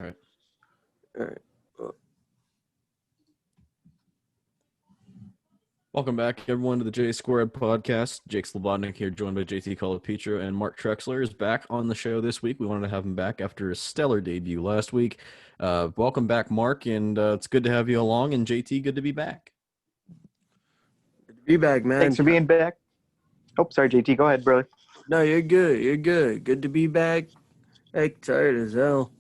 All right. All right. Welcome back, everyone, to the J Squared podcast. Jake Slobodnik here, joined by JT Colapetro, and Mark Trexler is back on the show this week. We wanted to have him back after a stellar debut last week. Welcome back, Mark, and it's good to have you along. And JT, good to be back. Good to be back, man. Thanks for being back. Oh, sorry, JT. Go ahead, brother. No, you're good. You're good. Good to be back. Hey, tired as hell.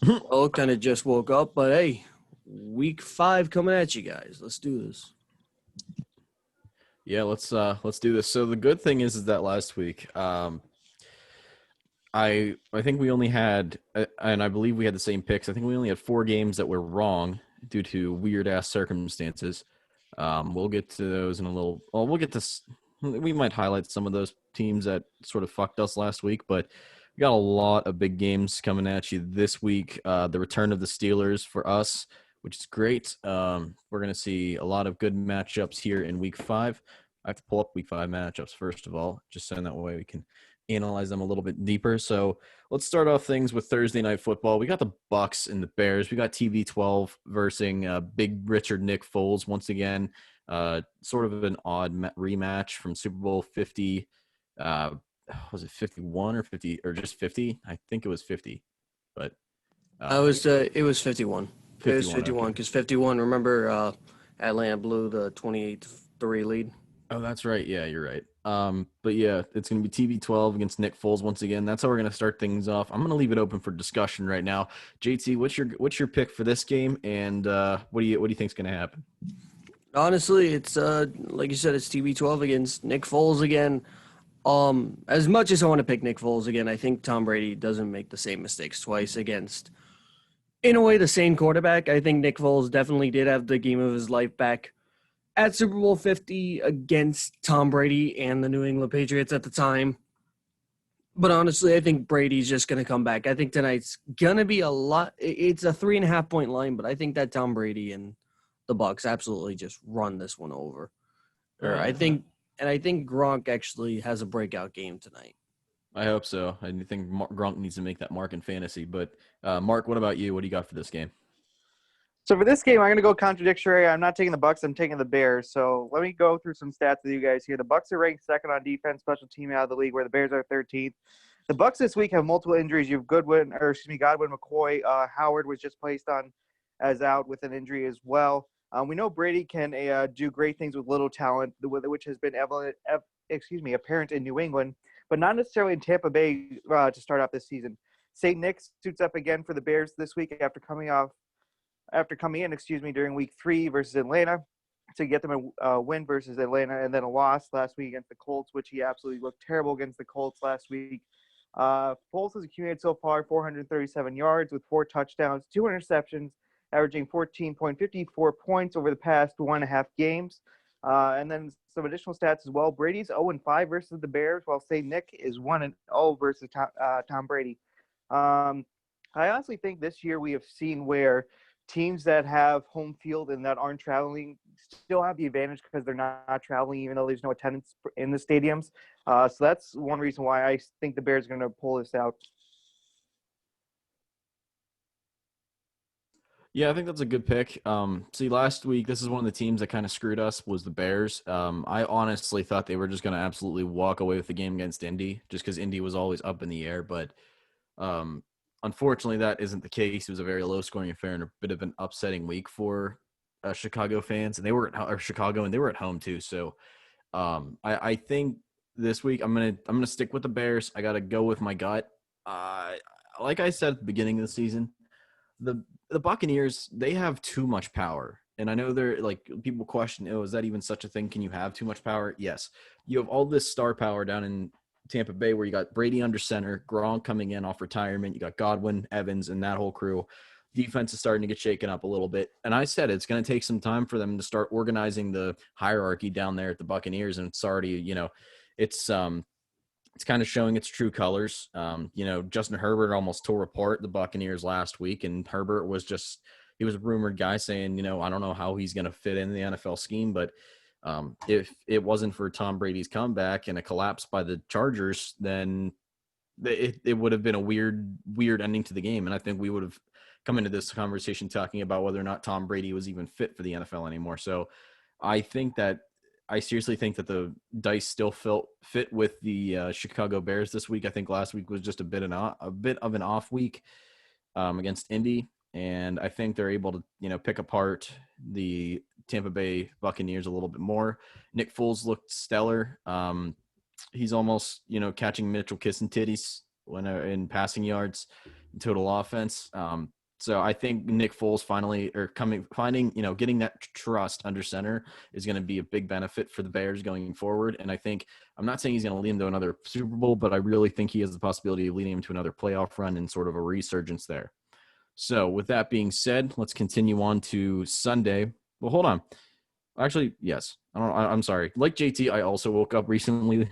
Well, kind of just woke up, but hey, week 5 coming at you guys. Let's do this. Yeah, let's do this. So the good thing is that last week, I think we only had, and I believe we had the same picks. I think we only had 4 games that were wrong due to weird ass circumstances. We'll get to those in a little. Well, we'll get to. We might highlight some of those teams that sort of fucked us last week, but we got a lot of big games coming at you this week. The return of the Steelers for us, which is great. We're going to see a lot of good matchups here in week 5. I have to pull up week 5 matchups first of all, just so that way we can analyze them a little bit deeper. So let's start off things with Thursday Night Football. We got the Bucs and the Bears. We got TB12 versus Big Richard Nick Foles once again. Sort of an odd rematch from Super Bowl 50. Was it 51 or 50 or just 50? I think it was 50, but it was 51. It was 51 because 51. Remember, Atlanta blew the 28-3 lead. Oh, that's right. Yeah, you're right. But yeah, it's going to be TB12 against Nick Foles once again. That's how we're going to start things off. I'm going to leave it open for discussion right now. JT, what's your pick for this game, and what do you think's going to happen? Honestly, it's like you said, it's TB12 against Nick Foles again. As much as I want to pick Nick Foles again, I think Tom Brady doesn't make the same mistakes twice against, in a way, the same quarterback. I think Nick Foles definitely did have the game of his life back at Super Bowl 50 against Tom Brady and the New England Patriots at the time. But honestly, I think Brady's just going to come back. I think tonight's going to be a lot. It's a 3.5 point line, but I think that Tom Brady and the Bucs absolutely just run this one over. I think Gronk actually has a breakout game tonight. I hope so. I think Gronk needs to make that mark in fantasy. But Mark, what about you? What do you got for this game? So for this game, I'm going to go contradictory. I'm not taking the Bucs. I'm taking the Bears. So let me go through some stats with you guys here. The Bucs are ranked second on defense, special team out of the league, where the Bears are 13th. The Bucs this week have multiple injuries. You have Godwin, McCoy. Howard was just placed on as out with an injury as well. We know Brady can do great things with little talent, which has been apparent in New England, but not necessarily in Tampa Bay to start off this season. St. Nick suits up again for the Bears this week after coming in during week 3 versus Atlanta to get them a win versus Atlanta, and then a loss last week against the Colts, which he absolutely looked terrible against the Colts last week. Foles has accumulated so far 437 yards with 4 touchdowns, 2 interceptions, averaging 14.54 points over the past 1.5 games. And then some additional stats as well. Brady's 0-5 versus the Bears, while St. Nick is 1-0 versus Tom Brady. I honestly think this year we have seen where teams that have home field and that aren't traveling still have the advantage because they're not traveling, even though there's no attendance in the stadiums. So that's one reason why I think the Bears are going to pull this out. Yeah, I think that's a good pick. See, last week, this is one of the teams that kind of screwed us was the Bears. I honestly thought they were just going to absolutely walk away with the game against Indy just because Indy was always up in the air. But unfortunately, that isn't the case. It was a very low-scoring affair and a bit of an upsetting week for Chicago fans. And they were Chicago, and they were at home too. So I think this week I'm gonna stick with the Bears. I got to go with my gut. Like I said at the beginning of the season, the Buccaneers, they have too much power. And I know they're like people question, is that even such a thing? Can you have too much power? Yes. You have all this star power down in Tampa Bay where you got Brady under center, Gronk coming in off retirement. You got Godwin, Evans, and that whole crew. Defense is starting to get shaken up a little bit. And I said it's going to take some time for them to start organizing the hierarchy down there at the Buccaneers. And it's already, it's kind of showing its true colors. Justin Herbert almost tore apart the Buccaneers last week, and Herbert was he was a rumored guy saying, I don't know how he's going to fit in the NFL scheme, but if it wasn't for Tom Brady's comeback and a collapse by the Chargers, then it would have been a weird ending to the game. And I think we would have come into this conversation talking about whether or not Tom Brady was even fit for the NFL anymore. So I seriously think that the dice still fit with the Chicago Bears this week. I think last week was just a bit of an off week against Indy, and I think they're able to pick apart the Tampa Bay Buccaneers a little bit more. Nick Foles looked stellar. He's almost catching Mitchell Kissantitties when in passing yards, total offense. So I think Nick Foles getting that trust under center is going to be a big benefit for the Bears going forward. And I'm not saying he's going to lead them to another Super Bowl, but I really think he has the possibility of leading him to another playoff run and sort of a resurgence there. So with that being said, let's continue on to Sunday. Well, hold on. Actually, yes. I'm sorry. Like JT, I also woke up recently,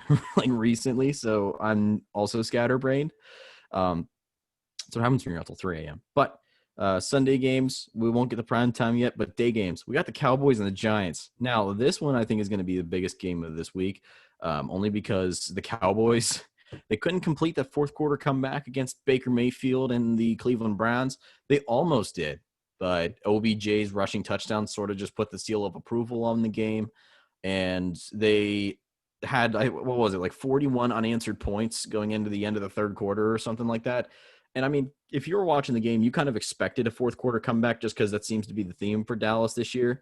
so I'm also scatterbrained. So it happens when you're out till 3 a.m. But Sunday games, we won't get the prime time yet, but day games. We got the Cowboys and the Giants. Now, this one I think is going to be the biggest game of this week, only because the Cowboys, they couldn't complete that fourth quarter comeback against Baker Mayfield and the Cleveland Browns. They almost did, but OBJ's rushing touchdown sort of just put the seal of approval on the game. And they had, 41 unanswered points going into the end of the third quarter or something like that. And I mean, if you were watching the game, you kind of expected a fourth quarter comeback just because that seems to be the theme for Dallas this year.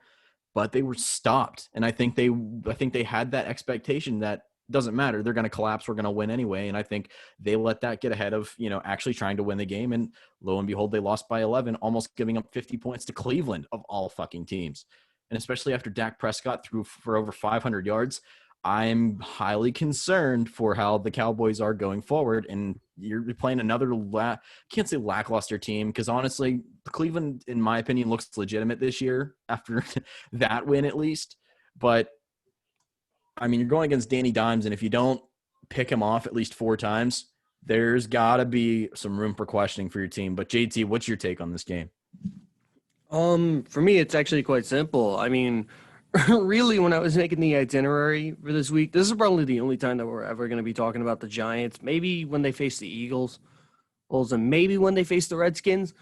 But they were stopped. And I think they had that expectation that doesn't matter. They're going to collapse. We're going to win anyway. And I think they let that get ahead of, actually trying to win the game. And lo and behold, they lost by 11, almost giving up 50 points to Cleveland of all fucking teams. And especially after Dak Prescott threw for over 500 yards, I'm highly concerned for how the Cowboys are going forward. And you're playing another, can't say lackluster team, because honestly, Cleveland, in my opinion, looks legitimate this year after that win at least. But I mean, you're going against Danny Dimes, and if you don't pick him off at least 4 times, there's got to be some room for questioning for your team. But JT, what's your take on this game? For me, it's actually quite simple. I mean, really, when I was making the itinerary for this week, this is probably the only time that we're ever going to be talking about the Giants. Maybe when they face the Eagles, and maybe when they face the Redskins.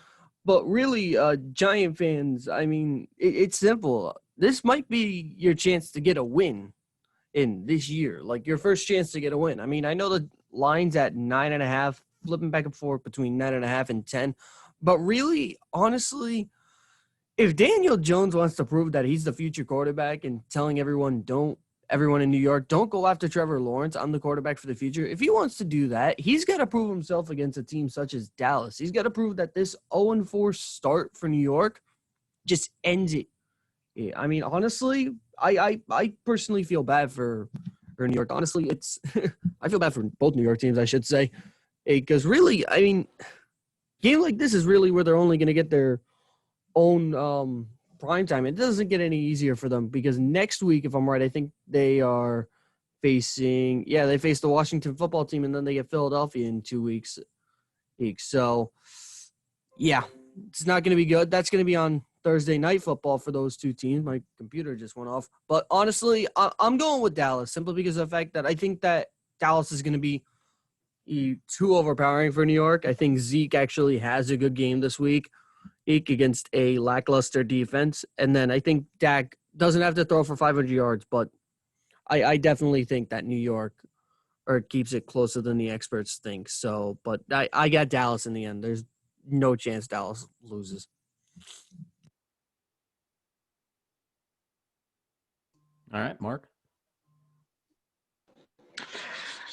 But really, Giant fans, I mean, it's simple. This might be your chance to get a win in this year, like your first chance to get a win. I mean, I know the line's at 9.5, flipping back and forth between 9.5 and 10. But really, honestly, if Daniel Jones wants to prove that he's the future quarterback and telling everyone in New York, don't go after Trevor Lawrence, I'm the quarterback for the future. If he wants to do that, he's got to prove himself against a team such as Dallas. He's got to prove that this 0-4 start for New York just ends it. Yeah, I mean, honestly, I personally feel bad for New York. Honestly, I feel bad for both New York teams, I should say. Because really, I mean, game like this is really where they're only going to get their own prime time. It doesn't get any easier for them because next week, if I'm right, I think they are facing they face the Washington football team, and then they get Philadelphia in 2 weeks. So, yeah, it's not going to be good. That's going to be on Thursday Night Football for those two teams. My computer just went off. But honestly, I'm going with Dallas simply because of the fact that I think that Dallas is going to be too overpowering for New York. I think Zeke actually has a good game this week against a lackluster defense. And then I think Dak doesn't have to throw for 500 yards, but I definitely think that New York keeps it closer than the experts think. So, but I got Dallas in the end. There's no chance Dallas loses. All right, Mark.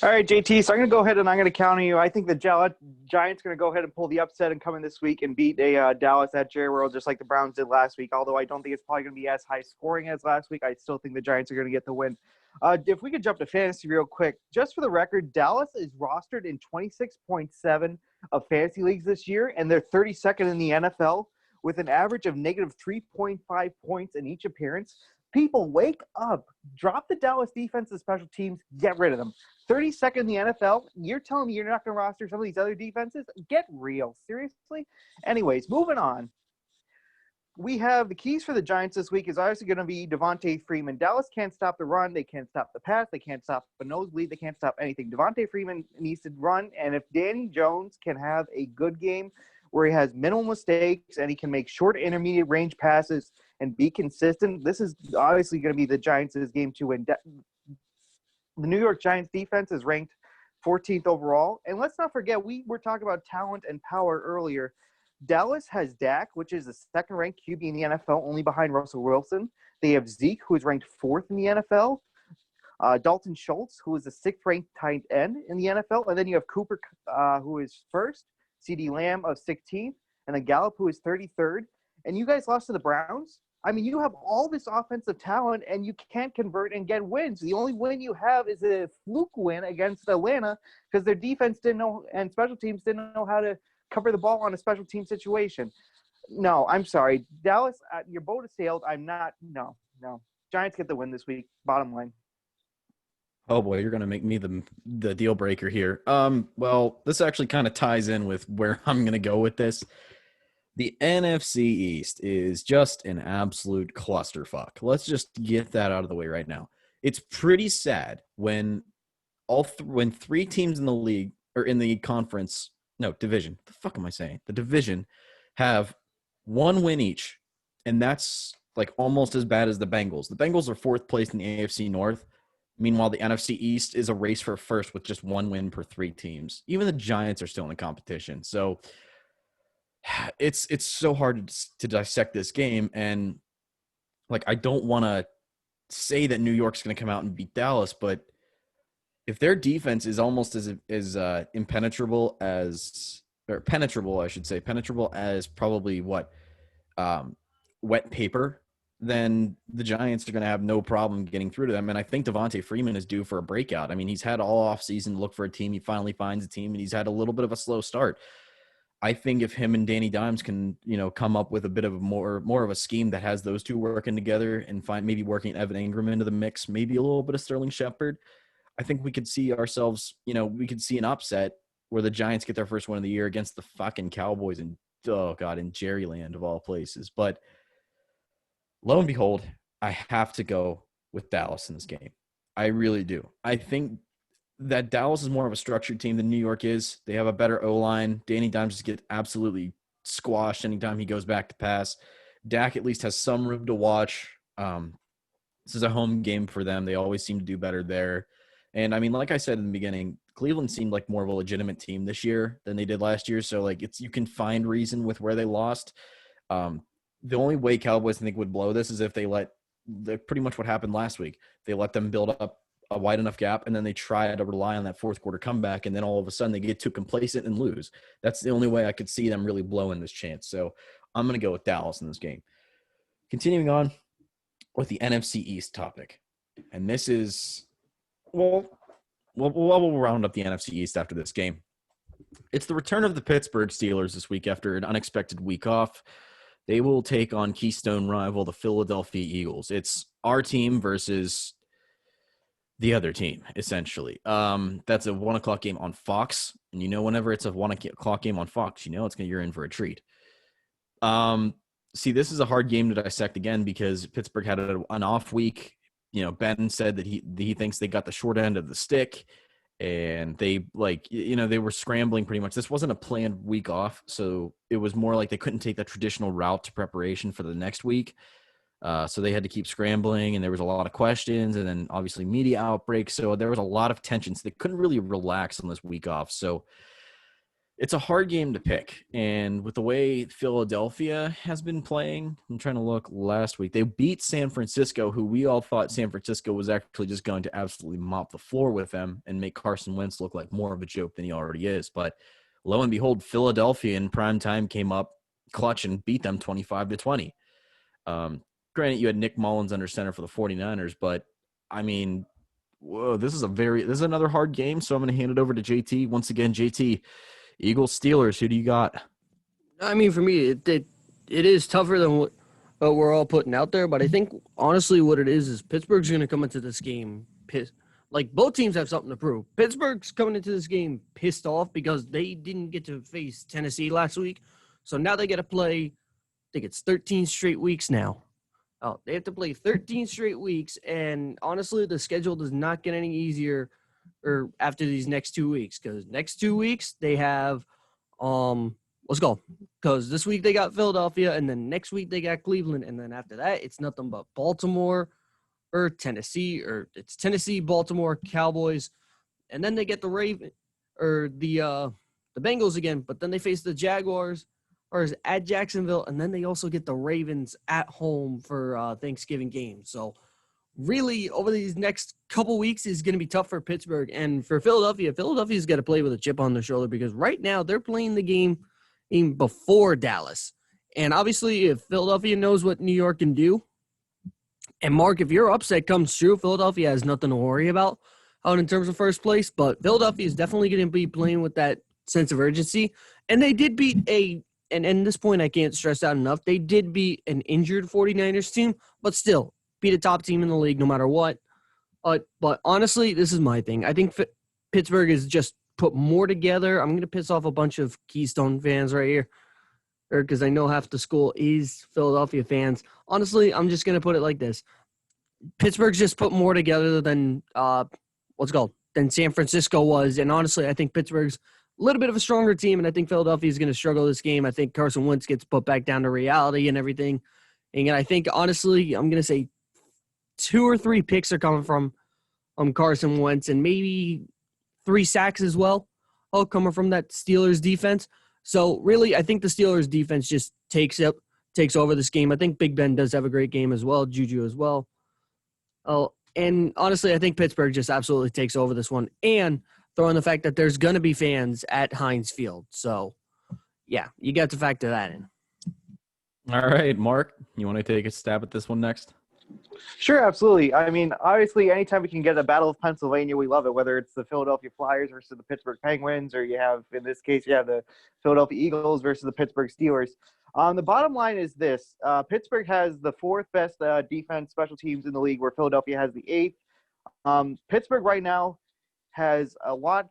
All right, JT. So I'm going to go ahead and I'm going to counter you. I think the Giants going to go ahead and pull the upset and come in this week and beat Dallas at Jerry World just like the Browns did last week. Although I don't think it's probably going to be as high scoring as last week, I still think the Giants are going to get the win. If we could jump to fantasy real quick, just for the record, Dallas is rostered in 26.7 of fantasy leagues this year, and they're 32nd in the NFL with an average of negative 3.5 points in each appearance. People, wake up. Drop the Dallas defense and special teams. Get rid of them. 32nd in the NFL. You're telling me you're not going to roster some of these other defenses? Get real. Seriously? Anyways, moving on. We have the keys for the Giants this week is obviously going to be Devontae Freeman. Dallas can't stop the run. They can't stop the pass. They can't stop a nosebleed. They can't stop anything. Devontae Freeman needs to run, and if Danny Jones can have a good game where he has minimal mistakes and he can make short intermediate range passes and be consistent. This is obviously going to be the Giants' game to win. The New York Giants defense is ranked 14th overall. And let's not forget, we were talking about talent and power earlier. Dallas has Dak, which is the second-ranked QB in the NFL, only behind Russell Wilson. They have Zeke, who is ranked 4th in the NFL. Dalton Schultz, who is the 6th-ranked tight end in the NFL. And then you have Cooper, who is 1st, CeeDee Lamb of 16th, and then Gallup, who is 33rd. And you guys lost to the Browns? I mean, you have all this offensive talent, and you can't convert and get wins. The only win you have is a fluke win against Atlanta because their defense didn't know and special teams didn't know how to cover the ball on a special team situation. No, I'm sorry. Dallas, your boat has sailed. No. Giants get the win this week, bottom line. Oh boy, you're gonna make me the deal breaker here. Well, this actually kind of ties in with where I'm gonna go with this. The NFC East is just an absolute clusterfuck. Let's just get that out of the way right now. It's pretty sad when when 3 teams in the league or in the conference, no, division. What the fuck am I saying? The division have 1 win each, and that's like almost as bad as the Bengals. The Bengals are 4th place in the AFC North. Meanwhile, the NFC East is a race for first with just 1 win per 3 teams. Even the Giants are still in the competition. So it's so hard to dissect this game. And like, I don't want to say that New York's going to come out and beat Dallas, but if their defense is almost as penetrable as probably wet paper, then the Giants are going to have no problem getting through to them. And I think Devontae Freeman is due for a breakout. I mean, he's had all offseason to look for a team. He finally finds a team, and he's had a little bit of a slow start. I think if him and Danny Dimes can, come up with a bit of more of a scheme that has those two working together and maybe working Evan Ingram into the mix, maybe a little bit of Sterling Shepard, I think we could see ourselves, we could see an upset where the Giants get their first win of the year against the fucking Cowboys in Jerryland of all places. But lo and behold, I have to go with Dallas in this game. I really do. I think that Dallas is more of a structured team than New York is. They have a better O-line. Danny Dimes just gets absolutely squashed anytime he goes back to pass. Dak at least has some room to watch. This is a home game for them. They always seem to do better there. And, I mean, like I said in the beginning, Cleveland seemed like more of a legitimate team this year than they did last year. So, like, you can find reason with where they lost. The only way Cowboys, I think, would blow this is if they pretty much what happened last week. They let them build up a wide enough gap, and then they try to rely on that fourth quarter comeback, and then all of a sudden they get too complacent and lose. That's the only way I could see them really blowing this chance. So I'm going to go with Dallas in this game. Continuing on with the NFC East topic. And this is, we'll round up the NFC East after this game. It's the return of the Pittsburgh Steelers this week after an unexpected week off. They will take on Keystone rival, the Philadelphia Eagles. It's our team versus the other team, essentially. That's a 1 o'clock game on Fox. And whenever it's a 1 o'clock game on Fox, you're in for a treat. See, this is a hard game to dissect again because Pittsburgh had an off week. Ben said that he thinks they got the short end of the stick, and they they were scrambling pretty much. This wasn't a planned week off, so it was more like they couldn't take the traditional route to preparation for the next week. So they had to keep scrambling, and there was a lot of questions, and then obviously media outbreaks. So there was a lot of tension. So they couldn't really relax on this week off. So it's a hard game to pick. And with the way Philadelphia has been playing, I'm trying to look last week. They beat San Francisco, who we all thought San Francisco was actually just going to absolutely mop the floor with them and make Carson Wentz look like more of a joke than he already is. But lo and behold, Philadelphia in prime time came up clutch and beat them 25-20. Granted, you had Nick Mullins under center for the 49ers, but, I mean, this is another hard game, so I'm going to hand it over to JT. Once again, JT, Eagles, Steelers, who do you got? I mean, for me, it is tougher than what we're all putting out there, but I think, honestly, what it is Pittsburgh's going to come into this game pissed. Like, both teams have something to prove. Pittsburgh's coming into this game pissed off because they didn't get to face Tennessee last week, so now they get to play, I think it's 13 straight weeks now. Oh, they have to play 13 straight weeks, and honestly, the schedule does not get any easier after these next 2 weeks, because next 2 weeks they have let's go. Because this week they got Philadelphia, and then next week they got Cleveland, and then after that it's nothing but Baltimore or Tennessee, or it's Tennessee, Baltimore, Cowboys, and then they get the Bengals again, but then they face the Jaguars or is at Jacksonville, and then they also get the Ravens at home for Thanksgiving game. So really over these next couple weeks is going to be tough for Pittsburgh. And for Philadelphia's got to play with a chip on their shoulder because right now they're playing the game even before Dallas. And obviously if Philadelphia knows what New York can do, and Mark, if your upset comes true, Philadelphia has nothing to worry about out in terms of first place, but Philadelphia is definitely going to be playing with that sense of urgency. And they did beat and at this point I can't stress that enough, they did beat an injured 49ers team, but still beat a top team in the league no matter what. But honestly, this is my thing. I think Pittsburgh is just put more together. I'm going to piss off a bunch of Keystone fans right here, because I know half the school is Philadelphia fans. Honestly, I'm just going to put it like this. Pittsburgh's just put more together than than San Francisco was. And honestly, I think Pittsburgh's a little bit of a stronger team, and I think Philadelphia is going to struggle this game. I think Carson Wentz gets put back down to reality and everything. And I think, honestly, I'm going to say 2 or 3 picks are coming from Carson Wentz, and maybe 3 sacks as well, all coming from that Steelers defense. So, really, I think the Steelers defense just takes over this game. I think Big Ben does have a great game as well, Juju as well. Oh, and honestly, I think Pittsburgh just absolutely takes over this one. And throw in the fact that there's going to be fans at Heinz Field. So, yeah, you got to factor that in. All right, Mark, you want to take a stab at this one next? Sure, absolutely. I mean, obviously, anytime we can get a Battle of Pennsylvania, we love it, whether it's the Philadelphia Flyers versus the Pittsburgh Penguins, or in this case, you have the Philadelphia Eagles versus the Pittsburgh Steelers. The bottom line is this. Pittsburgh has the 4th best defense special teams in the league, where Philadelphia has the 8th. Pittsburgh right now has a lot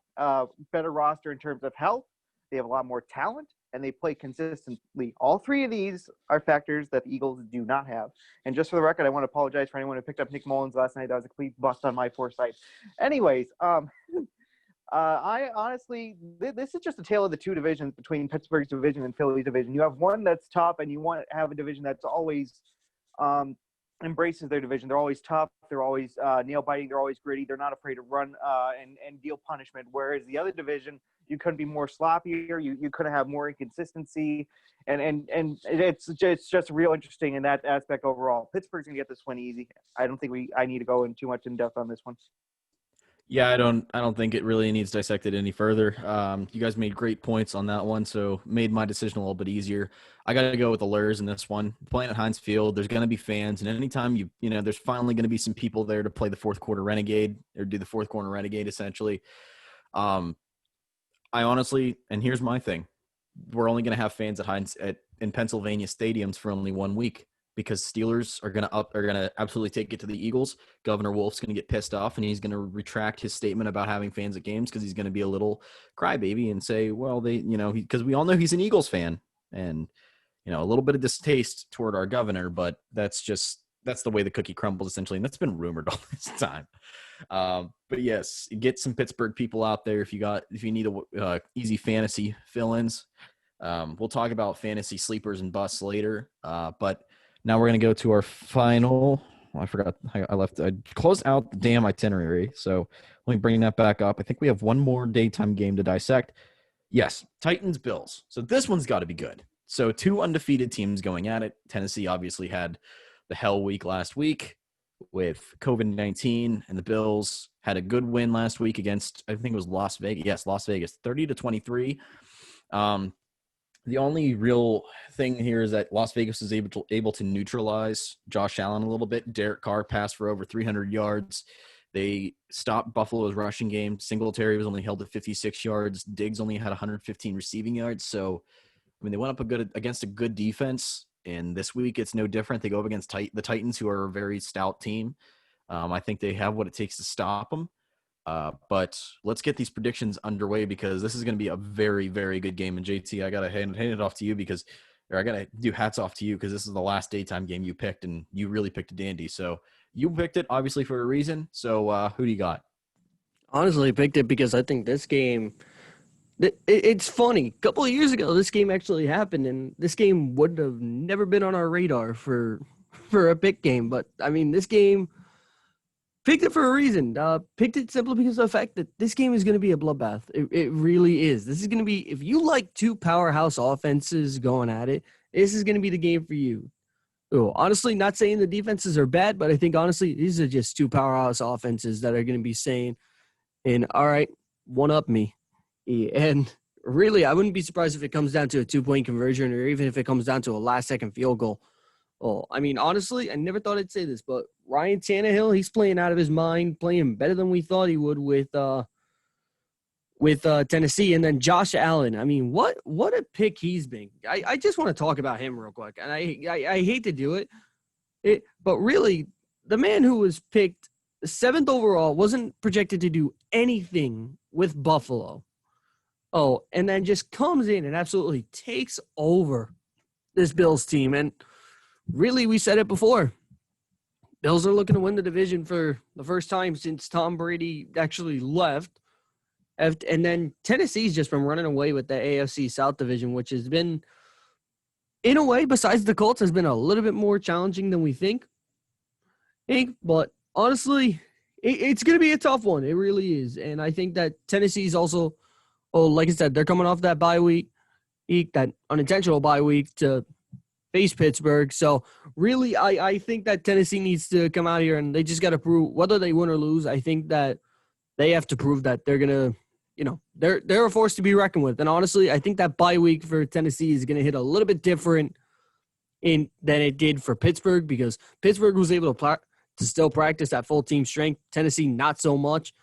better roster in terms of health. They have a lot more talent, and they play consistently. All 3 of these are factors that the Eagles do not have. And just for the record, I want to apologize for anyone who picked up Nick Mullins last night. That was a complete bust on my foresight. Anyways, I honestly, this is just a tale of the 2 divisions between Pittsburgh's division and Philly's division. You have one that's top, and you want to have a division that's always embraces their division. They're always tough. They're always nail-biting. They're always gritty. They're not afraid to run and deal punishment. Whereas the other division, you couldn't be more sloppier. You couldn't have more inconsistency. And it's just real interesting in that aspect overall. Pittsburgh's going to get this one easy. I don't think I need to go in too much in depth on this one. Yeah, I don't think it really needs dissected any further. You guys made great points on that one, so made my decision a little bit easier. I got to go with the Lurs in this one. Playing at Heinz Field, there's going to be fans, and anytime there's finally going to be some people there to play the fourth quarter renegade, or do the fourth quarter renegade essentially. I honestly, and here's my thing, we're only going to have fans in Pennsylvania stadiums for only 1 week, because Steelers are going to absolutely take it to the Eagles. Governor Wolf's going to get pissed off, and he's going to retract his statement about having fans at games, because he's going to be a little crybaby and say, well, because we all know he's an Eagles fan, and a little bit of distaste toward our governor, but that's the way the cookie crumbles essentially, and that's been rumored all this time. But yes, get some Pittsburgh people out there if you need a easy fantasy fill-ins. We'll talk about fantasy sleepers and busts later, but now we're going to go to our final. I forgot. I closed out the damn itinerary. So let me bring that back up. I think we have one more daytime game to dissect. Yes, Titans, Bills. So this one's got to be good. So 2 undefeated teams going at it. Tennessee obviously had the hell week last week with COVID-19, and the Bills had a good win last week against, I think it was Las Vegas. Yes, Las Vegas, 30-23. The only real thing here is that Las Vegas is able to neutralize Josh Allen a little bit. Derek Carr passed for over 300 yards. They stopped Buffalo's rushing game. Singletary was only held to 56 yards. Diggs only had 115 receiving yards. So, I mean, they went up against a good defense, and this week it's no different. They go up against the Titans, who are a very stout team. I think they have what it takes to stop them. But let's get these predictions underway, because this is going to be a very, very good game. And JT, I got to hand it off to you, I got to do hats off to you, because this is the last daytime game you picked, and you really picked a dandy. So you picked it obviously for a reason. So who do you got? Honestly, picked it because I think this game It's funny. A couple of years ago, this game actually happened, and this game would have never been on our radar for a pick game. But I mean, this game picked it for a reason. Picked it simply because of the fact that this game is going to be a bloodbath. It really is. This is going to be, if you like two powerhouse offenses going at it, this is going to be the game for you. Oh, honestly, not saying the defenses are bad, but I think honestly, these are just two powerhouse offenses that are going to be saying, "And all right, one up me." And really, I wouldn't be surprised if it comes down to a 2-point conversion, or even if it comes down to a last-second field goal. Oh, I mean, honestly, I never thought I'd say this, but Ryan Tannehill, he's playing out of his mind, playing better than we thought he would with Tennessee. And then Josh Allen, I mean, what a pick he's been. I just want to talk about him real quick, and I hate to do it, but really, the man who was picked 7th overall wasn't projected to do anything with Buffalo. Oh, and then just comes in and absolutely takes over this Bills team. And really, we said it before. Bills are looking to win the division for the first time since Tom Brady actually left. And then Tennessee's just been running away with the AFC South division, which has been, in a way, besides the Colts, has been a little bit more challenging than we think. But honestly, it's going to be a tough one. It really is. And I think that Tennessee's also, like I said, they're coming off that bye week, that unintentional bye week to face Pittsburgh. So really, I think that Tennessee needs to come out here and they just got to prove, whether they win or lose, I think that they have to prove that they're going to, they're a force to be reckoned with. And honestly, I think that bye week for Tennessee is going to hit a little bit different than it did for Pittsburgh, because Pittsburgh was able to still practice at full team strength. Tennessee, not so much.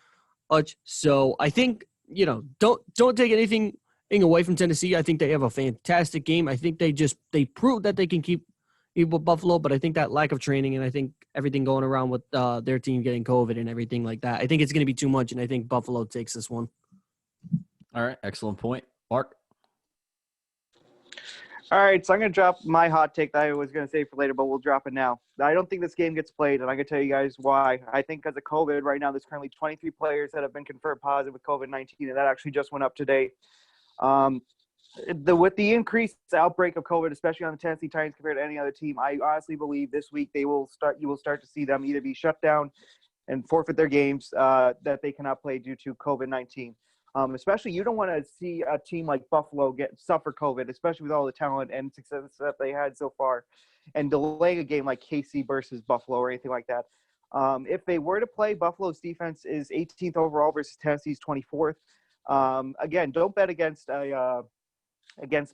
So I think, don't take anything away from Tennessee. I think they have a fantastic game. I think they proved that they can keep with Buffalo, but I think that lack of training and I think everything going around with their team getting COVID and everything like that, I think it's going to be too much, and I think Buffalo takes this one. All right, excellent point. Mark? All right, so I'm going to drop my hot take that I was going to say for later, but we'll drop it now. I don't think this game gets played, and I'm going to tell you guys why. I think because of COVID right now, there's currently 23 players that have been confirmed positive with COVID-19, and that actually just went up today. With the increased outbreak of COVID, especially on the Tennessee Titans compared to any other team, I honestly believe this week you will start to see them either be shut down and forfeit their games that they cannot play due to COVID-19. Especially, you don't want to see a team like Buffalo suffer COVID, especially with all the talent and success that they had so far, and delay a game like KC versus Buffalo or anything like that. If they were to play, Buffalo's defense is 18th overall versus Tennessee's 24th. Again, don't bet against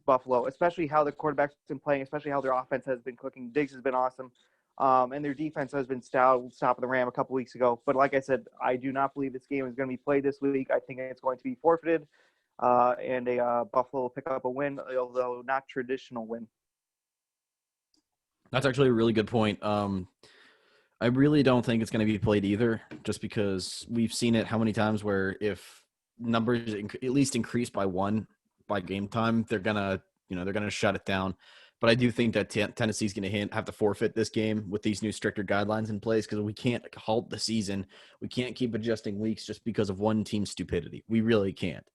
Buffalo, especially how the quarterback's been playing, especially how their offense has been cooking. Diggs has been awesome. And their defense has been stout, stopping the Ram a couple weeks ago. But like I said, I do not believe this game is going to be played this week. I think it's going to be forfeited, and Buffalo will pick up a win, although not traditional win. That's actually a really good point. I really don't think it's going to be played either, just because we've seen it how many times where if numbers at least increase by one by game time, they're gonna shut it down. But I do think that Tennessee's going to have to forfeit this game with these new stricter guidelines in place, because we can't halt the season. We can't keep adjusting weeks just because of one team's stupidity. We really can't.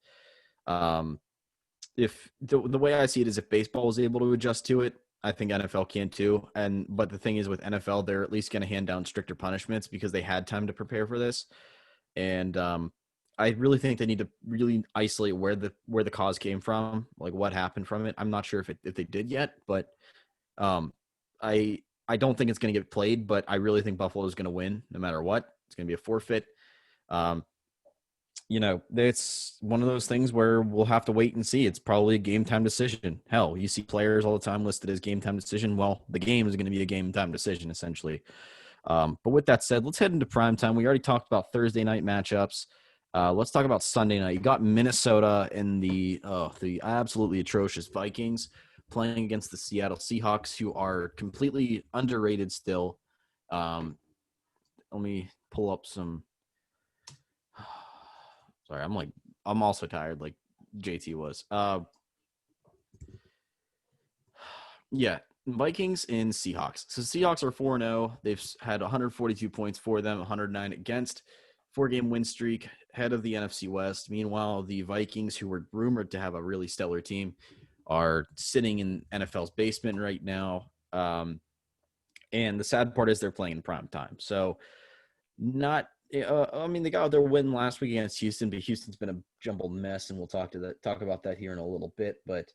If the way I see it is, if baseball is able to adjust to it, I think NFL can too. But the thing is, with NFL, they're at least going to hand down stricter punishments because they had time to prepare for this. And I really think they need to really isolate where the cause came from, like what happened from it. I'm not sure if they did yet, but I don't think it's going to get played, but I really think Buffalo is going to win no matter what. It's going to be a forfeit. It's one of those things where we'll have to wait and see. It's probably a game time decision. Hell, you see players all the time listed as game time decision. Well, the game is going to be a game time decision essentially. But with that said, let's head into prime time. We already talked about Thursday night matchups. Let's talk about Sunday night. You got Minnesota and the absolutely atrocious Vikings playing against the Seattle Seahawks, who are completely underrated still. Let me pull up some. Sorry, I'm also tired, like JT was. Yeah, Vikings and Seahawks. So Seahawks are 4-0. They've had 142 points for them, 109 against. 4-game win streak, head of the NFC West. Meanwhile, the Vikings, who were rumored to have a really stellar team, are sitting in NFL's basement right now. And the sad part is they're playing in prime time. So not they got their win last week against Houston, but Houston's been a jumbled mess, and we'll talk about that here in a little bit. But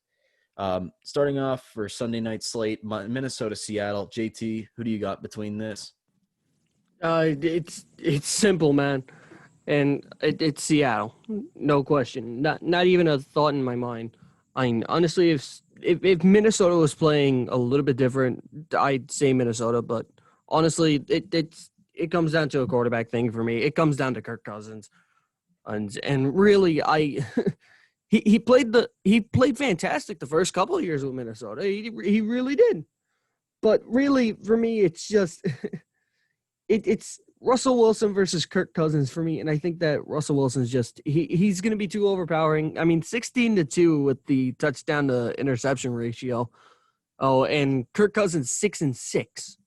starting off for Sunday night slate, Minnesota, Seattle. JT, who do you got between this? It's simple, man, and it's Seattle, no question. Not even a thought in my mind. I mean, honestly, if Minnesota was playing a little bit different, I'd say Minnesota. But honestly, it comes down to a quarterback thing for me. It comes down to Kirk Cousins, and really, he played fantastic the first couple of years with Minnesota. He really did. But really, for me, it's just it's Russell Wilson versus Kirk Cousins for me, and I think that Russell Wilson's just he's going to be too overpowering. I memean, 16-2 with the touchdown to interception ratio. Oh, and Kirk Cousins 6-6.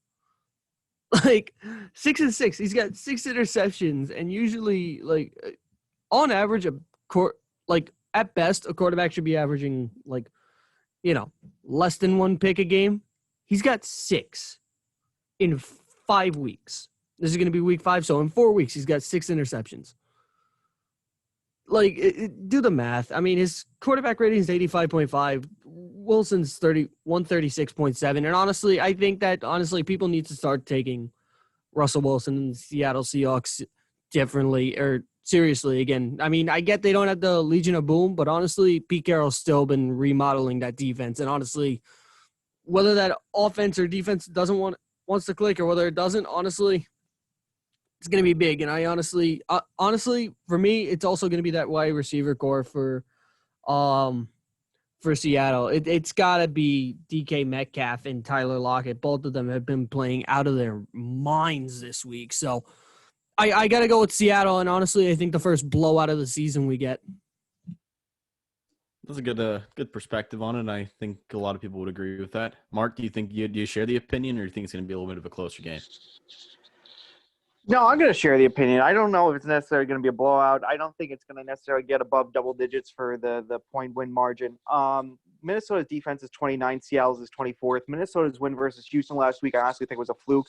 Like 6-6. He's got 6 interceptions, and usually, like on average, at best, a quarterback should be averaging less than 1 pick a game. He's got 6 in 5 weeks. This is going to be week 5, so in 4 weeks, he's got 6 interceptions. Do the math. I mean, his quarterback rating is 85.5. Wilson's 136.7. And honestly, I think that, people need to start taking Russell Wilson and the Seattle Seahawks differently or seriously again. I mean, I get they don't have the Legion of Boom, but honestly, Pete Carroll's still been remodeling that defense. And honestly, whether that offense or defense wants to click or whether it doesn't, honestly, it's going to be big. And I honestly, for me, it's also going to be that wide receiver core for Seattle. It's got to be DK Metcalf and Tyler Lockett. Both of them have been playing out of their minds this week. So I got to go with Seattle. And honestly, I think the first blowout of the season we get. That's a good perspective on it, and I think a lot of people would agree with that. Mark, do you share the opinion, or do you think it's going to be a little bit of a closer game? No, I'm going to share the opinion. I don't know if it's necessarily going to be a blowout. I don't think it's going to necessarily get above double digits for the point win margin. Minnesota's defense is 29. Seattle's is 24th. Minnesota's win versus Houston last week, I honestly think was a fluke.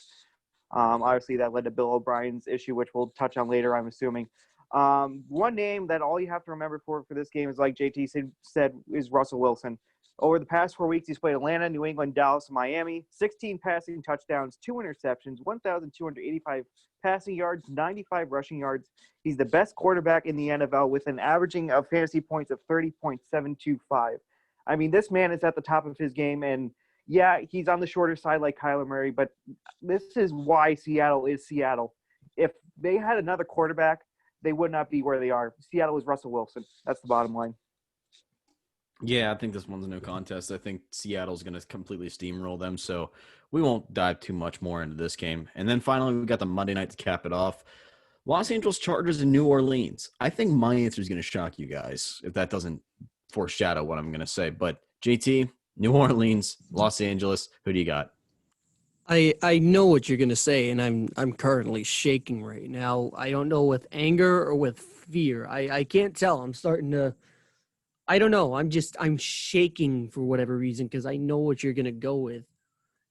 Obviously, that led to Bill O'Brien's issue, which we'll touch on later, I'm assuming. One name that all you have to remember for this game is, like JT said, is Russell Wilson. Over the past 4 weeks, he's played Atlanta, New England, Dallas, and Miami. 16 passing touchdowns, 2 interceptions, 1,285 passing yards, 95 rushing yards. He's the best quarterback in the NFL with an averaging of fantasy points of 30.725. I mean, this man is at the top of his game, and yeah, he's on the shorter side like Kyler Murray, but this is why Seattle is Seattle. If they had another quarterback, they would not be where they are. Seattle is Russell Wilson. That's the bottom line. Yeah, I think this one's no contest. I think Seattle's going to completely steamroll them, so we won't dive too much more into this game. And then finally, we got the Monday night to cap it off. Los Angeles Chargers in New Orleans. I think my answer is going to shock you guys if that doesn't foreshadow what I'm going to say. But JT, New Orleans, Los Angeles, who do you got? I know what you're going to say, and I'm currently shaking right now. I don't know with anger or with fear. I can't tell. I'm starting to – I don't know. I'm shaking for whatever reason because I know what you're going to go with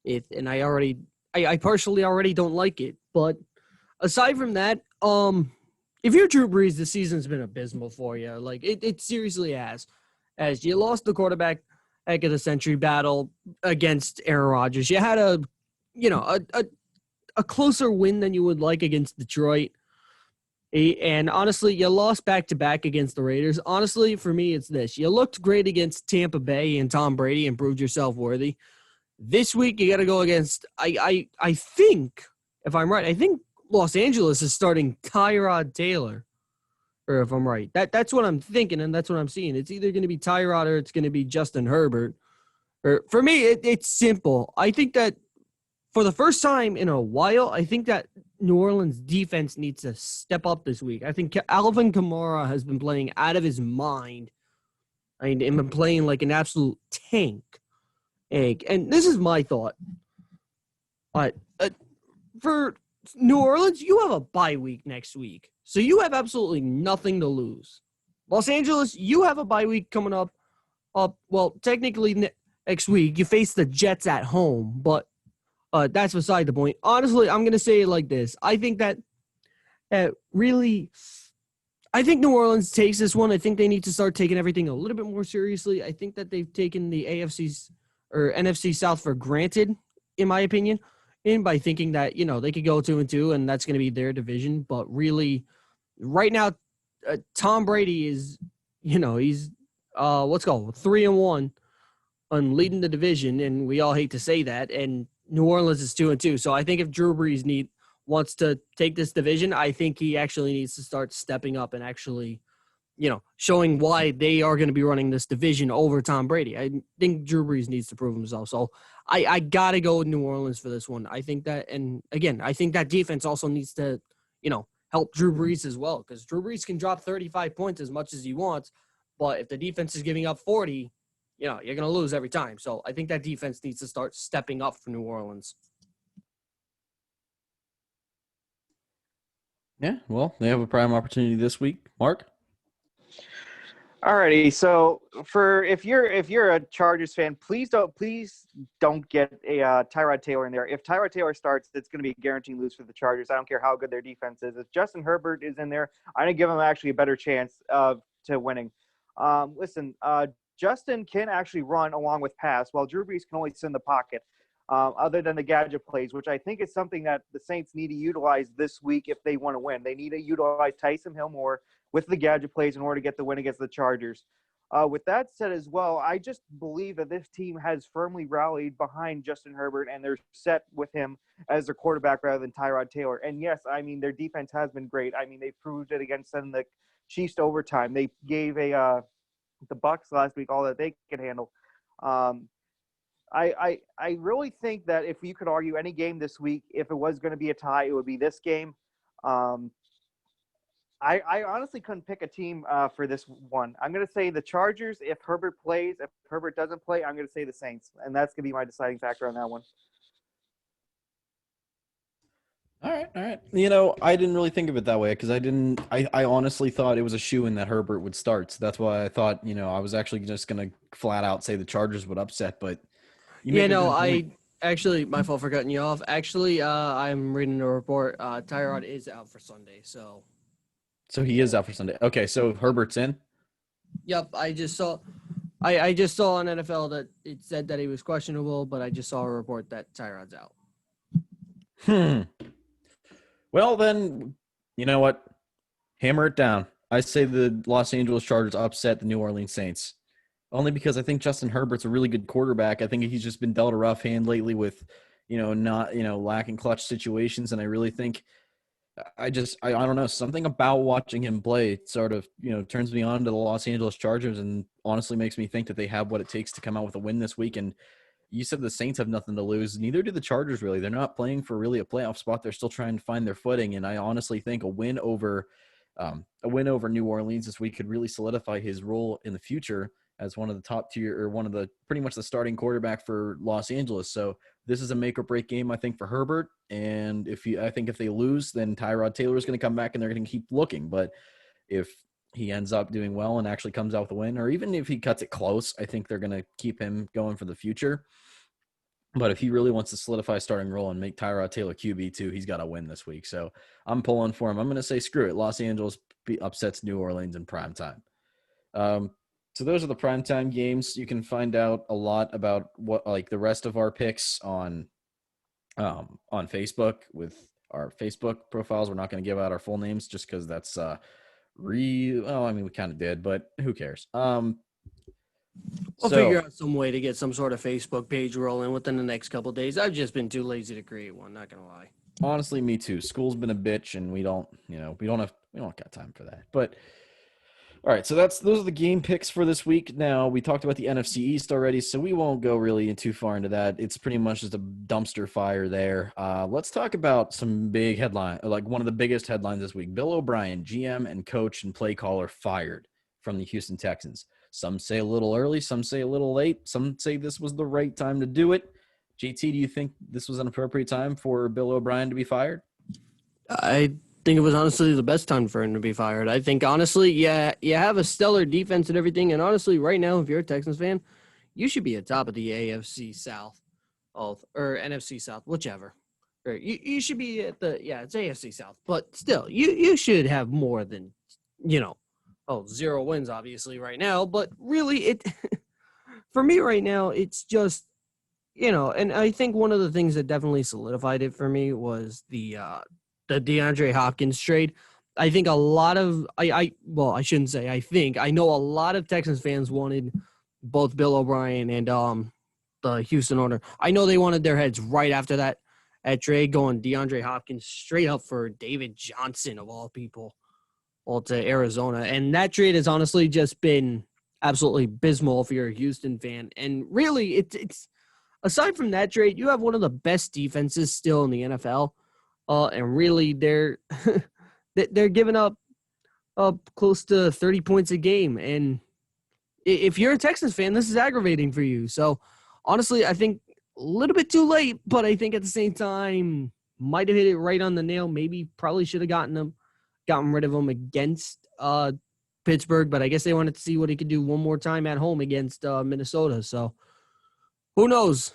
it, and I partially already don't like it. But aside from that, if you're Drew Brees, the season's been abysmal for you. Like, it seriously has. As you lost the quarterback heck of the century battle against Aaron Rodgers. You had a closer win than you would like against Detroit. And honestly, you lost back-to-back against the Raiders. Honestly, for me, it's this. You looked great against Tampa Bay and Tom Brady and proved yourself worthy. This week, you got to go against, I think, if I'm right, I think Los Angeles is starting Tyrod Taylor. Or if I'm right. That's what I'm thinking, and that's what I'm seeing. It's either going to be Tyrod or it's going to be Justin Herbert. Or for me, it's simple. I think that for the first time in a while, I think that New Orleans defense needs to step up this week. I think Alvin Kamara has been playing out of his mind. I mean, been playing like an absolute tank. And this is my thought. But for New Orleans, you have a bye week next week, so you have absolutely nothing to lose. Los Angeles, you have a bye week coming up. Well, technically next week you face the Jets at home, but that's beside the point. Honestly, I'm gonna say it like this: I think that really, I think New Orleans takes this one. I think they need to start taking everything a little bit more seriously. I think that they've taken the AFC's or NFC South for granted, in my opinion, in by thinking that they could go 2-2 and that's going to be their division. But really, right now, Tom Brady is, he's let's go 3-1 on leading the division, and we all hate to say that. And New Orleans is 2-2. So I think if Drew Brees wants to take this division, I think he actually needs to start stepping up and actually, showing why they are going to be running this division over Tom Brady. I think Drew Brees needs to prove himself. So I got to go with New Orleans for this one. I think that, and again, I think that defense also needs to, help Drew Brees as well, because Drew Brees can drop 35 points as much as he wants, but if the defense is giving up 40, you're going to lose every time. So I think that defense needs to start stepping up for New Orleans. Yeah, well, they have a prime opportunity this week. Mark? Alrighty, so if you're a Chargers fan, please don't get a Tyrod Taylor in there. If Tyrod Taylor starts, it's going to be a guaranteed lose for the Chargers. I don't care how good their defense is. If Justin Herbert is in there, I'm going to give him actually a better chance to winning. Listen, Justin can actually run along with pass, while Drew Brees can only sit in the pocket. Other than the gadget plays, which I think is something that the Saints need to utilize this week if they want to win. They need to utilize Taysom Hill more with the gadget plays in order to get the win against the Chargers. With that said as well, I just believe that this team has firmly rallied behind Justin Herbert, and they're set with him as their quarterback rather than Tyrod Taylor. And yes, I mean, their defense has been great. I mean, they proved it against sending the Chiefs to overtime. They gave the Bucs last week all that they could handle. I really think that if you could argue any game this week, if it was going to be a tie, it would be this game. I honestly couldn't pick a team for this one. I'm going to say the Chargers if Herbert plays. If Herbert doesn't play, I'm going to say the Saints. And that's going to be my deciding factor on that one. All right. I didn't really think of it that way because I honestly thought it was a shoo-in that Herbert would start. So that's why I thought, I was actually just going to flat out say the Chargers would upset. But actually, my fault for cutting you off. Actually, I'm reading a report. Tyrod is out for Sunday, so. So he is out for Sunday. Okay, so Herbert's in? Yep, I just saw on NFL that it said that he was questionable, but I just saw a report that Tyrod's out. Well, then, you know what? Hammer it down. I say the Los Angeles Chargers upset the New Orleans Saints. Only because I think Justin Herbert's a really good quarterback. I think he's just been dealt a rough hand lately with, not, lacking clutch situations. And I really think I don't know, something about watching him play sort of, turns me on to the Los Angeles Chargers and honestly makes me think that they have what it takes to come out with a win this week. And you said the Saints have nothing to lose. Neither do the Chargers, really. They're not playing for really a playoff spot. They're still trying to find their footing. And I honestly think a win over New Orleans this week could really solidify his role in the future as one of the top tier or one of the pretty much the starting quarterback for Los Angeles. So this is a make or break game, I think, for Herbert. And I think if they lose, then Tyrod Taylor is going to come back and they're going to keep looking. But if he ends up doing well and actually comes out with a win, or even if he cuts it close, I think they're going to keep him going for the future. But if he really wants to solidify a starting role and make Tyrod Taylor QB2, he's got to win this week. So I'm pulling for him. I'm going to say, screw it. Los Angeles upsets New Orleans in prime time. So those are the primetime games. You can find out a lot about what the rest of our picks on Facebook with our Facebook profiles. We're not going to give out our full names just because that's we kind of did, but who cares? We'll figure out some way to get some sort of Facebook page rolling within the next couple of days. I've just been too lazy to create one, not going to lie. Honestly, me too. School's been a bitch and we don't got time for that. But all right, so those are the game picks for this week. Now, we talked about the NFC East already, so we won't go really too far into that. It's pretty much just a dumpster fire there. Let's talk about some big headline, like one of the biggest headlines this week. Bill O'Brien, GM and coach and play caller, fired from the Houston Texans. Some say a little early, some say a little late. Some say this was the right time to do it. JT, do you think this was an appropriate time for Bill O'Brien to be fired? I think it was honestly the best time for him to be fired. I think honestly, yeah, you have a stellar defense and everything, and honestly, right now, if you're a Texans fan, you should be at top of the AFC South, or NFC South, whichever. Or you should be at it's AFC South, but still, you should have more than, 0 wins obviously right now, but really it for me right now, it's just, and I think one of the things that definitely solidified it for me was the DeAndre Hopkins trade. I think a lot of I shouldn't say I think. I know a lot of Texans fans wanted both Bill O'Brien and the Houston owner. I know they wanted their heads right after that at trade, going DeAndre Hopkins straight up for David Johnson of all people, all to Arizona. And that trade has honestly just been absolutely abysmal if you're a Houston fan. And really, it's aside from that trade, you have one of the best defenses still in the NFL. And really, they're they're giving up close to 30 points a game. And if you're a Texans fan, this is aggravating for you. So, honestly, I think a little bit too late, but I think at the same time, might have hit it right on the nail. Maybe probably should have gotten rid of him against Pittsburgh, but I guess they wanted to see what he could do one more time at home against Minnesota. So, who knows?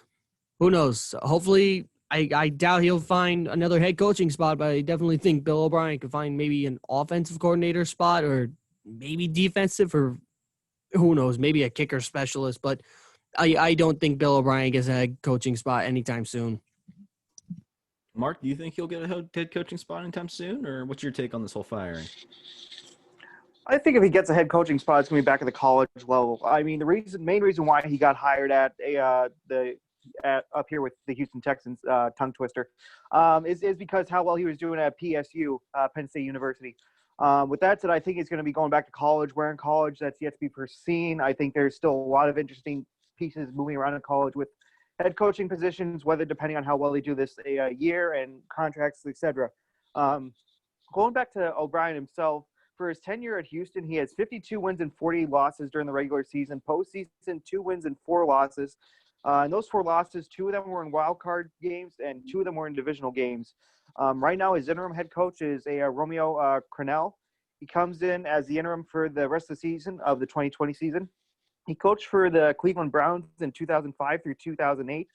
Who knows? Hopefully, I doubt he'll find another head coaching spot, but I definitely think Bill O'Brien could find maybe an offensive coordinator spot or maybe defensive, or who knows, maybe a kicker specialist. But I don't think Bill O'Brien gets a head coaching spot anytime soon. Mark, do you think he'll get a head coaching spot anytime soon, or what's your take on this whole firing? I think if he gets a head coaching spot, it's going to be back at the college level. I mean, the main reason why he got hired up here with the Houston Texans, tongue twister, is because how well he was doing at PSU, Penn State University. With that said, I think he's going to be going back to college. Where in college, that's yet to be foreseen. I think there's still a lot of interesting pieces moving around in college with head coaching positions, whether depending on how well they do this year and contracts, etc. Going back to O'Brien himself, for his tenure at Houston, he has 52 wins and 40 losses during the regular season. Postseason, 2 wins and 4 losses. And those 4 losses, 2 of them were in wild card games and 2 of them were in divisional games. Right now, his interim head coach is Romeo Crennel. He comes in as the interim for the rest of the season of the 2020 season. He coached for the Cleveland Browns in 2005 through 2008.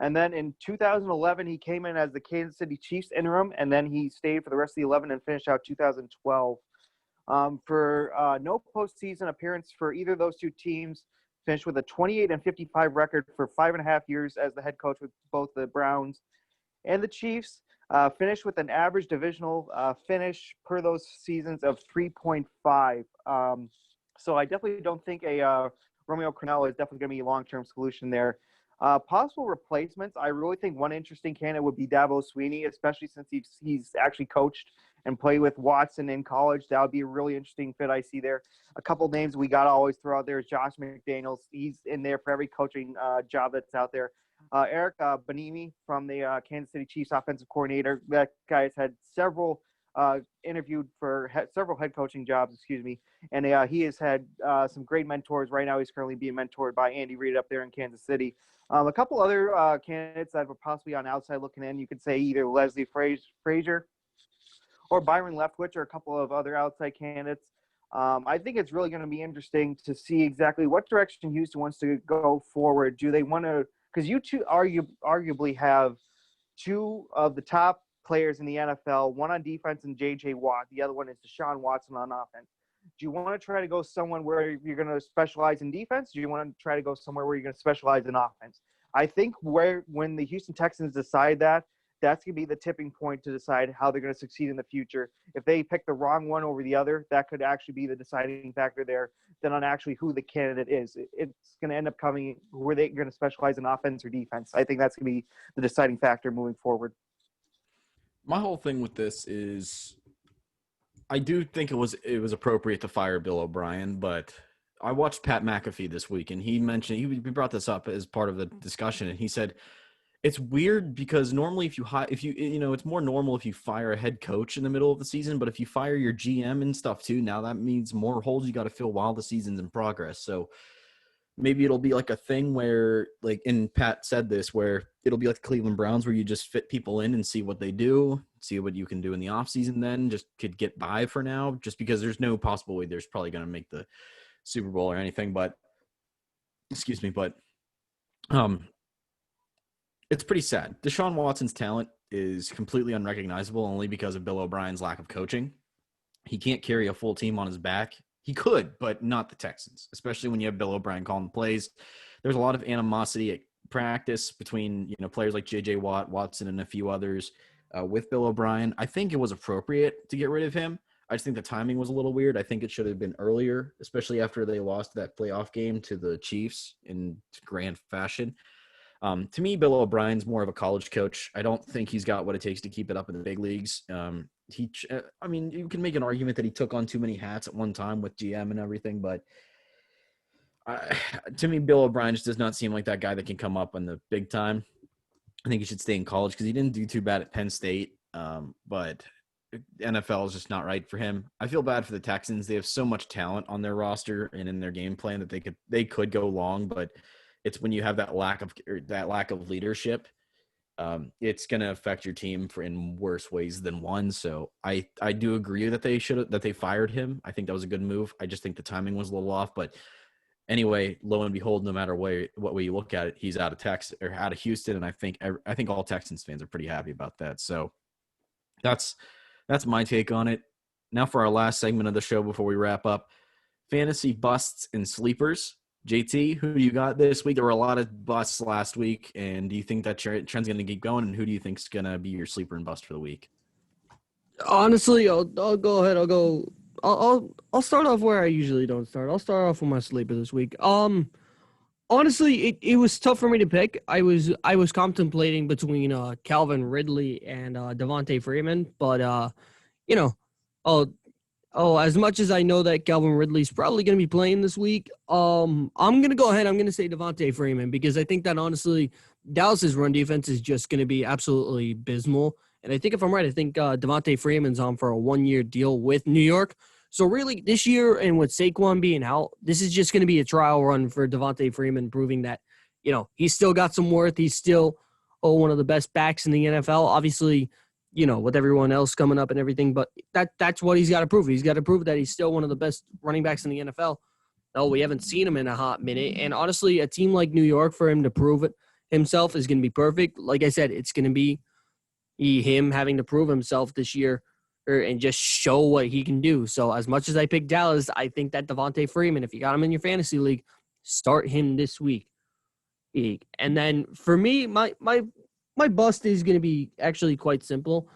And then in 2011, he came in as the Kansas City Chiefs interim, and then he stayed for the rest of the 11 and finished out 2012. For no postseason appearance for either of those 2 teams, finished with a 28-55 record for 5.5 years as the head coach with both the Browns and the Chiefs. Finished with an average divisional finish per those seasons of 3.5. So I definitely don't think Romeo Crennel is definitely going to be a long-term solution there. Possible replacements, I really think one interesting candidate would be Dabo Swinney, especially since he's actually coached and played with Watson in college. That would be a really interesting fit I see there. A couple names we got to always throw out there is Josh McDaniels. He's in there for every coaching job that's out there. Eric Bieniemy from the Kansas City Chiefs offensive coordinator. That guy has had interviewed for several head coaching jobs, and he has had some great mentors. Right now he's currently being mentored by Andy Reid up there in Kansas City. A couple other candidates that were possibly on outside looking in, you could say either Leslie Frazier or Byron Leftwich, or a couple of other outside candidates. I think it's really going to be interesting to see exactly what direction Houston wants to go forward. Do they want to – because you two arguably have 2 of the top players in the NFL, one on defense and J.J. Watt. The other one is Deshaun Watson on offense. Do you want to try to go someone where you're going to specialize in defense? Do you want to try to go somewhere where you're going to specialize in offense? I think when the Houston Texans decide that, that's going to be the tipping point to decide how they're going to succeed in the future. If they pick the wrong one over the other, that could actually be the deciding factor there than on actually who the candidate is. It's going to end up coming where they're going to specialize in offense or defense. I think that's going to be the deciding factor moving forward. My whole thing with this is I do think it was appropriate to fire Bill O'Brien, but I watched Pat McAfee this week, and he brought this up as part of the discussion, and he said – it's weird because normally it's more normal if you fire a head coach in the middle of the season, but if you fire your GM and stuff too, now that means more holes you got to fill while the season's in progress. So maybe it'll be like a thing where, like, and Pat said this, where it'll be like the Cleveland Browns, where you just fit people in and see what they do, see what you can do in the offseason, then just could get by for now, just because there's no possible way there's probably going to make the Super Bowl or anything. But, excuse me, but it's pretty sad. Deshaun Watson's talent is completely unrecognizable only because of Bill O'Brien's lack of coaching. He can't carry a full team on his back. He could, but not the Texans, especially when you have Bill O'Brien calling the plays. There's a lot of animosity at practice between, players like J.J. Watt, Watson, and a few others with Bill O'Brien. I think it was appropriate to get rid of him. I just think the timing was a little weird. I think it should have been earlier, especially after they lost that playoff game to the Chiefs in grand fashion. To me, Bill O'Brien's more of a college coach. I don't think he's got what it takes to keep it up in the big leagues. You can make an argument that he took on too many hats at one time with GM and everything, but to me, Bill O'Brien just does not seem like that guy that can come up in the big time. I think he should stay in college because he didn't do too bad at Penn State, but NFL is just not right for him. I feel bad for the Texans. They have so much talent on their roster and in their game plan that they could go long, but it's when you have that lack of leadership, it's going to affect your team in worse ways than one. So I do agree that they fired him. I think that was a good move. I just think the timing was a little off. But anyway, lo and behold, no matter what way you look at it, he's out of Houston, and I think all Texans fans are pretty happy about that. So that's my take on it. Now for our last segment of the show before we wrap up, fantasy busts and sleepers. JT, who do you got this week? There were a lot of busts last week, and do you think that trend's going to keep going? And who do you think is going to be your sleeper and bust for the week? Honestly, I'll go ahead. I'll start off where I usually don't start. I'll start off with my sleeper this week. Honestly, it was tough for me to pick. I was contemplating between Calvin Ridley and Devontae Freeman, but as much as I know that Calvin Ridley's probably going to be playing this week, I'm going to go ahead. I'm going to say Devontae Freeman because I think that, honestly, Dallas's run defense is just going to be absolutely abysmal. And I think if I'm right, I think Devontae Freeman's on for a 1-year deal with New York. So really this year, and with Saquon being out, this is just going to be a trial run for Devontae Freeman, proving that, he's still got some worth. He's still one of the best backs in the NFL. Obviously, with everyone else coming up and everything. But that's what he's got to prove. He's got to prove that he's still one of the best running backs in the NFL. No, we haven't seen him in a hot minute. And honestly, a team like New York, for him to prove it himself is going to be perfect. Like I said, it's going to be him having to prove himself this year and just show what he can do. So as much as I pick Dallas, I think that Devontae Freeman, if you got him in your fantasy league, start him this week. And then for me, my bust is going to be actually quite simple.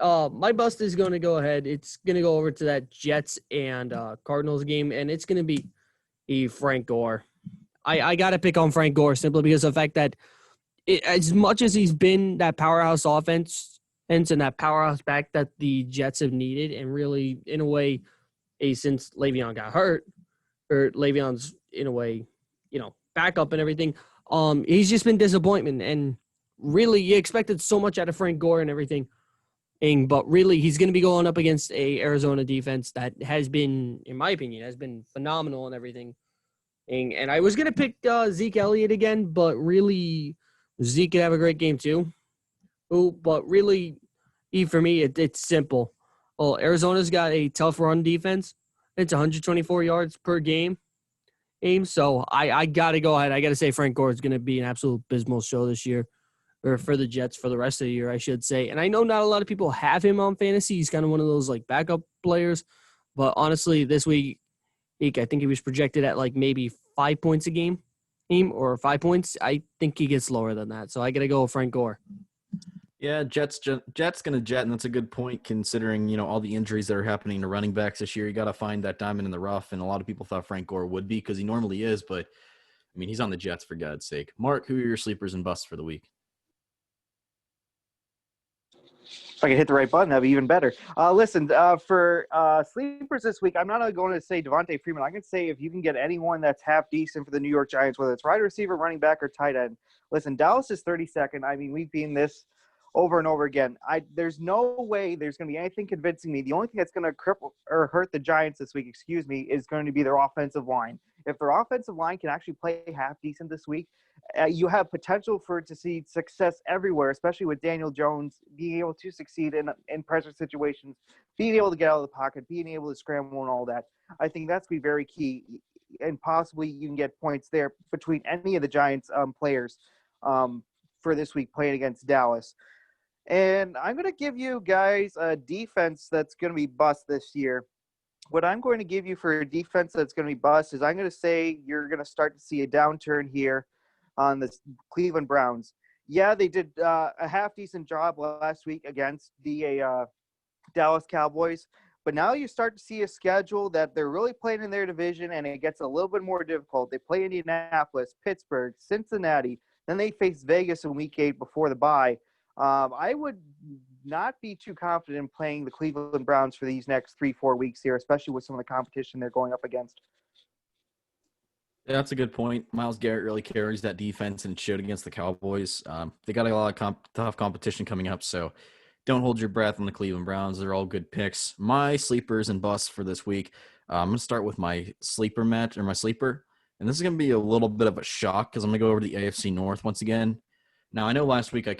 My bust is going to go ahead. It's going to go over to that Jets and Cardinals game, and it's going to be Frank Gore. I got to pick on Frank Gore simply because of the fact that as much as he's been that powerhouse offense and that powerhouse back that the Jets have needed, and really, in a way, since Le'Veon got hurt, or Le'Veon's, in a way, backup and everything, he's just been disappointment. And really, you expected so much out of Frank Gore and everything. But really, he's going to be going up against a Arizona defense that has been, in my opinion, phenomenal and everything. And I was going to pick Zeke Elliott again, but really, Zeke could have a great game too. But really, for me, it's simple. Well, Arizona's got a tough run defense. It's 124 yards per game. So I got to go ahead. I got to say Frank Gore is going to be an absolute abysmal show this year. Or for the Jets for the rest of the year, I should say. And I know not a lot of people have him on fantasy. He's kind of one of those like backup players. But honestly, this week, I think he was projected at like maybe 5 points a game or 5 points. I think he gets lower than that. So I got to go with Frank Gore. Yeah, Jets going to jet, and that's a good point considering, all the injuries that are happening to running backs this year. You got to find that diamond in the rough, and a lot of people thought Frank Gore would be because he normally is. But, he's on the Jets for God's sake. Mark, who are your sleepers and busts for the week? If I could hit the right button, that'd be even better. Listen, for sleepers this week, I'm not going to say Devontae Freeman. I can say if you can get anyone that's half decent for the New York Giants, whether it's wide receiver, running back, or tight end. Listen, Dallas is 32nd. We've been this over and over again. There's no way there's going to be anything convincing me. The only thing that's going to cripple or hurt the Giants this week, is going to be their offensive line. if their offensive line can actually play half decent this week, you have potential for it to see success everywhere, especially with Daniel Jones being able to succeed in pressure situations, being able to get out of the pocket, being able to scramble and all that. I think that's going to be very key, and possibly you can get points there between any of the Giants players for this week playing against Dallas. And I'm going to give you guys a defense that's going to be bust this year. What I'm going to give you for a defense that's going to be bust is I'm going to say you're going to start to see a downturn here on the Cleveland Browns. Yeah, they did a half-decent job last week against the Dallas Cowboys, but now you start to see a schedule that they're really playing in their division, and it gets a little bit more difficult. They play Indianapolis, Pittsburgh, Cincinnati, then they face Vegas in Week 8 before the bye. I would not be too confident in playing the Cleveland Browns for these next 3-4 weeks here, especially with some of the competition they're going up against. Yeah, that's a good point. Myles Garrett really carries that defense and showed against the Cowboys. They got a lot of tough competition coming up, so don't hold your breath on the Cleveland Browns. They're all good picks. My sleepers and busts for this week. I'm going to start with my sleeper match, or my sleeper, and this is going to be a little bit of a shock because I'm going to go over to the AFC North once again. Now, I know last week I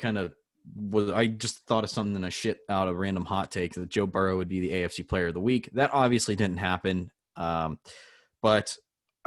just thought of something and I shit out a random hot take that Joe Burrow would be the AFC Player of the Week. That obviously didn't happen, but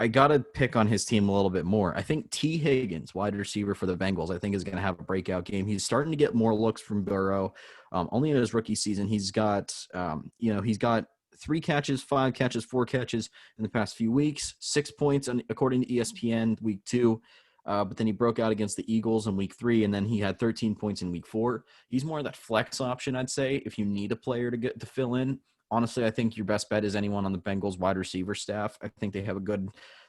I got to pick on his team a little bit more. I think T. Higgins, wide receiver for the Bengals, I think is going to have a breakout game. He's starting to get more looks from Burrow. Only in his rookie season, he's got 3 catches, 5 catches, 4 catches in the past few weeks, 6 points according to ESPN week 2. But then he broke out against the Eagles in week 3, and then he had 13 points in week 4. He's more of that flex option, I'd say, if you need a player to fill in. Honestly, I think your best bet is anyone on the Bengals wide receiver staff. I think they have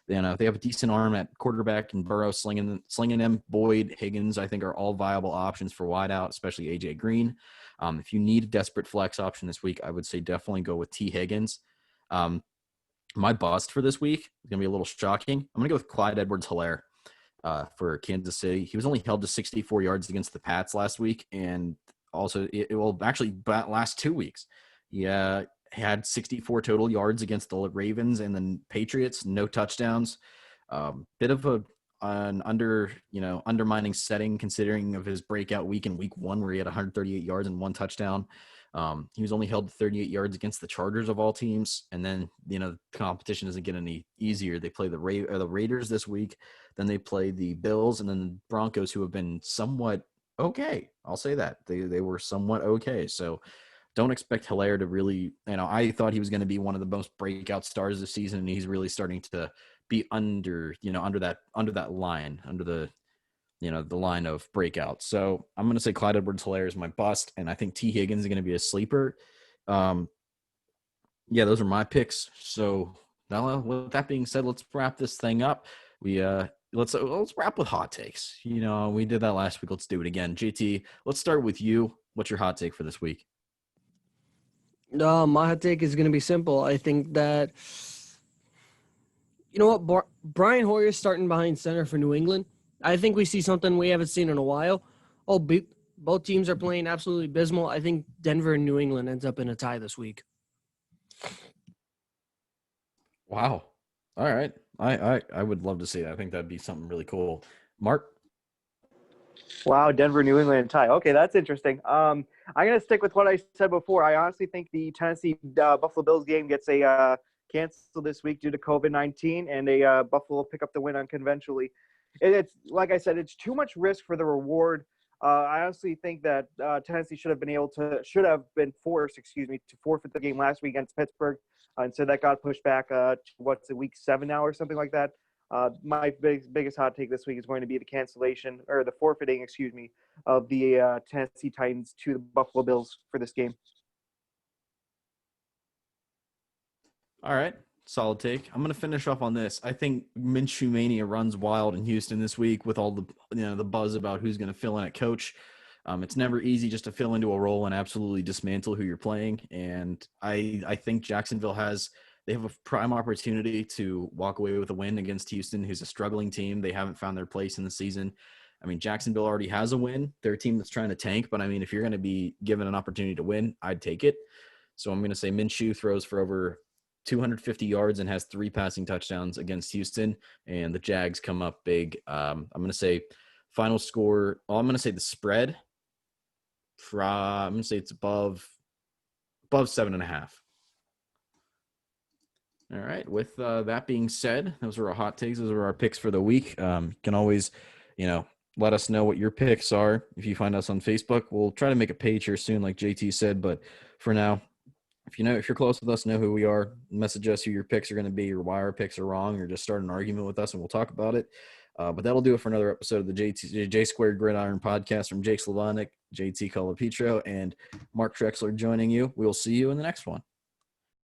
they have a decent arm at quarterback, and Burrow slinging them. Boyd, Higgins, I think are all viable options for wideout, especially AJ Green. If you need a desperate flex option this week, I would say definitely go with T. Higgins. My bust for this week is going to be a little shocking. I'm going to go with Clyde Edwards-Helaire for Kansas City. He was only held to 64 yards against the Pats last week, and also last 2 weeks. He had 64 total yards against the Ravens and the Patriots, no touchdowns. Bit of an undermining setting considering of his breakout week in week 1 where he had 138 yards and 1 touchdown. He was only held to 38 yards against the Chargers of all teams. And then, the competition doesn't get any easier. They play the Raiders this week. Then they play the Bills and then the Broncos, who have been somewhat okay. I'll say that. They were somewhat okay. So don't expect Hilaire to really, I thought he was going to be one of the most breakout stars this season, and he's really starting to be under that line, under the line of breakout. So I'm going to say Clyde Edwards-Helaire is my bust, and I think T. Higgins is going to be a sleeper. Those are my picks. So now, with that being said, let's wrap this thing up. Let's wrap with hot takes. We did that last week. Let's do it again. JT, let's start with you. What's your hot take for this week? My hot take is going to be simple. I think that, Brian Hoyer's starting behind center for New England. I think we see something we haven't seen in a while. Both teams are playing absolutely abysmal. I think Denver and New England ends up in a tie this week. Wow. All right. I would love to see that. I think that'd be something really cool. Mark? Wow, Denver, New England tie. Okay, that's interesting. I'm going to stick with what I said before. I honestly think the Tennessee Buffalo Bills game gets canceled this week due to COVID-19, and Buffalo pick up the win unconventionally. It's like I said, it's too much risk for the reward. I honestly think that Tennessee should have been forced to forfeit the game last week against Pittsburgh, and so that got pushed back to week 7 now or something like that. My biggest hot take this week is going to be the cancellation or the forfeiting, of the Tennessee Titans to the Buffalo Bills for this game. All right. Solid take. I'm going to finish off on this. I think Minshew Mania runs wild in Houston this week with all the buzz about who's going to fill in at coach. It's never easy just to fill into a role and absolutely dismantle who you're playing. And I think Jacksonville they have a prime opportunity to walk away with a win against Houston, who's a struggling team. They haven't found their place in the season. Jacksonville already has a win. They're a team that's trying to tank, but if you're going to be given an opportunity to win, I'd take it. So I'm going to say Minshew throws for over 250 yards and has 3 passing touchdowns against Houston, and the Jags come up big. I'm going to say final score. I'm going to say the spread. I'm going to say it's above 7.5. All right. With that being said, those were our hot takes. Those are our picks for the week. You can always, let us know what your picks are. If you find us on Facebook, we'll try to make a page here soon, like JT said. But for now, if you're close with us, know who we are. Message us who your picks are going to be, or why our picks are wrong, or just start an argument with us, and we'll talk about it. But that'll do it for another episode of the J Squared Gridiron Podcast from Jake Slavonic, JT Colapetro, and Mark Trexler joining you. We'll see you in the next one.